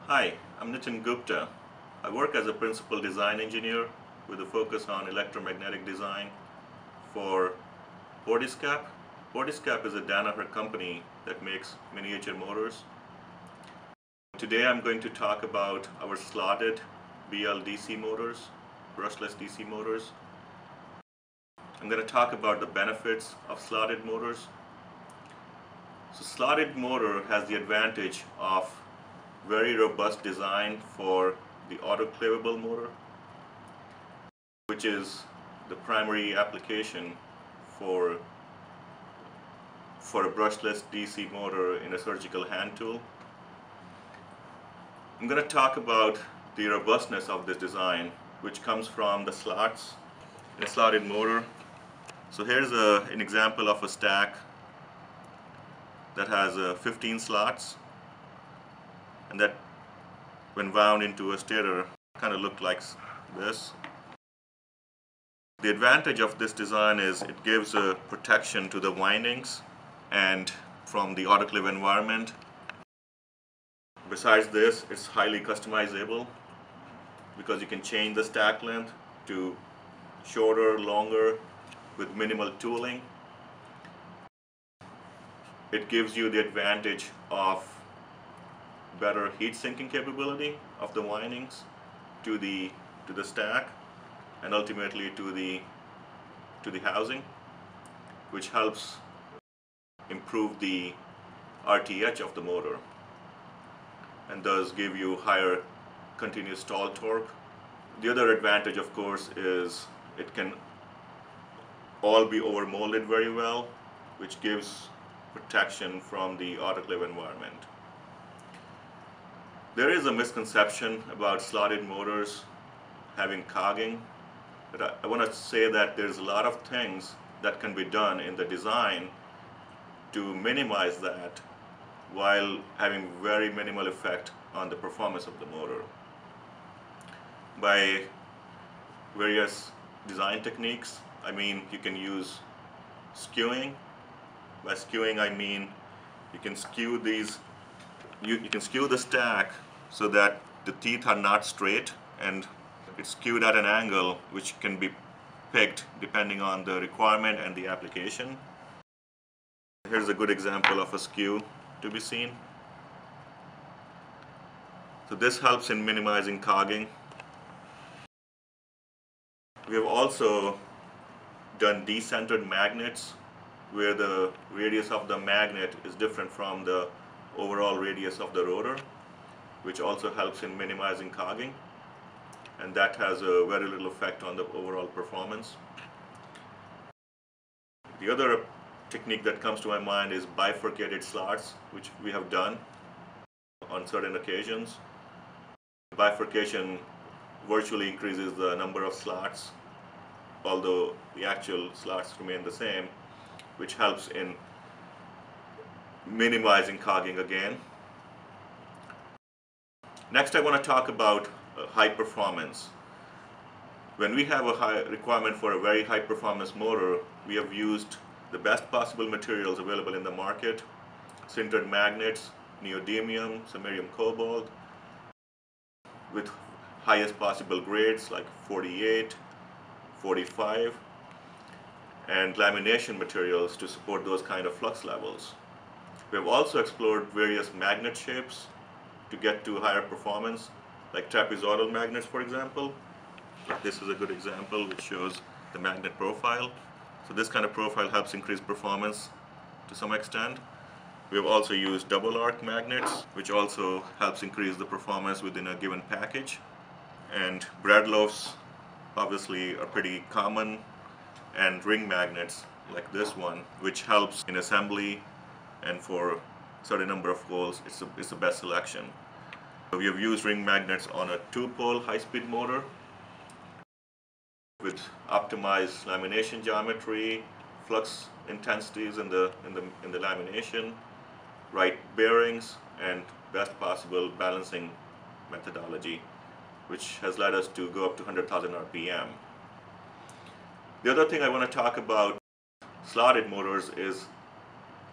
Hi, I'm Nitin Gupta. I work as a principal design engineer with a focus on electromagnetic design for Portescap. Portescap is a Danaher company that makes miniature motors. Today I'm going to talk about our slotted BLDC motors, brushless DC motors. I'm going to talk about the benefits of slotted motors. So slotted motor has the advantage of very robust design for the autoclavable motor, which is the primary application for a brushless DC motor in a surgical hand tool. I'm going to talk about the robustness of this design, which comes from the slots in a slotted motor. So here's an example of a stack that has 15 slots, and that when wound into a stator kind of look like this. The advantage of this design is it gives a protection to the windings and from the autoclave environment. Besides this, it's highly customizable because you can change the stack length to shorter, longer with minimal tooling. It gives you the advantage of better heat sinking capability of the windings to the stack and ultimately to the housing, which helps improve the RTH of the motor and thus give you higher continuous stall torque. The other advantage, of course, is it can all be over molded very well, which gives protection from the autoclave environment. There is a misconception about slotted motors having cogging, but I want to say that there's a lot of things that can be done in the design to minimize that while having very minimal effect on the performance of the motor. By various design techniques, I mean you can use skewing. By skewing I mean you can skew the stack so that the teeth are not straight and it's skewed at an angle which can be picked depending on the requirement and the application. Here's a good example of a skew to be seen. So this helps in minimizing cogging. We have also done decentered magnets where the radius of the magnet is different from the overall radius of the rotor, which also helps in minimizing cogging, and that has a very little effect on the overall performance. The other technique that comes to my mind is bifurcated slots, which we have done on certain occasions. Bifurcation virtually increases the number of slots, although the actual slots remain the same, which helps in minimizing cogging again. Next, I want to talk about high performance. When we have a high requirement for a very high performance motor, we have used the best possible materials available in the market: sintered magnets, neodymium, samarium cobalt, with highest possible grades like 48, 45, and lamination materials to support those kind of flux levels. We have also explored various magnet shapes to get to higher performance, like trapezoidal magnets, for example. This is a good example which shows the magnet profile. So this kind of profile helps increase performance to some extent. We have also used double arc magnets, which also helps increase the performance within a given package. And bread loaves obviously are pretty common, and ring magnets like this one, which helps in assembly and for a certain number of holes, it's the best selection. So we have used ring magnets on a 2-pole high-speed motor with optimized lamination geometry, flux intensities in the lamination, right bearings, and best possible balancing methodology, which has led us to go up to 100,000 RPM. The other thing I want to talk about slotted motors is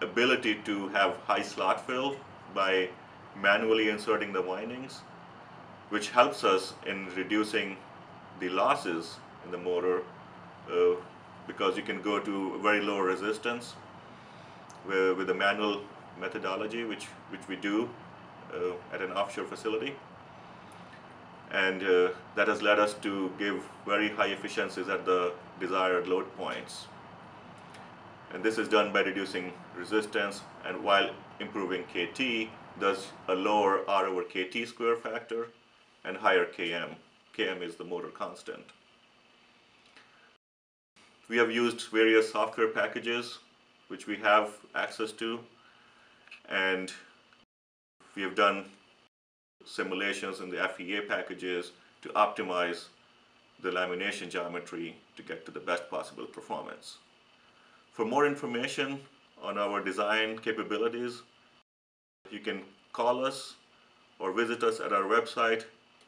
ability to have high slot fill by manually inserting the windings, which helps us in reducing the losses in the motor uh, because you can go to very low resistance with the manual methodology, which we do at an offshore facility. And that has led us to give very high efficiencies at the desired load points. And this is done by reducing resistance and while improving KT, thus a lower R over KT square factor and higher Km. Km is the motor constant. We have used various software packages which we have access to, and we have done simulations in the FEA packages to optimize the lamination geometry to get to the best possible performance. For more information on our design capabilities, you can call us or visit us at our website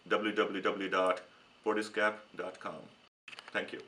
www.portescap.com. Thank you.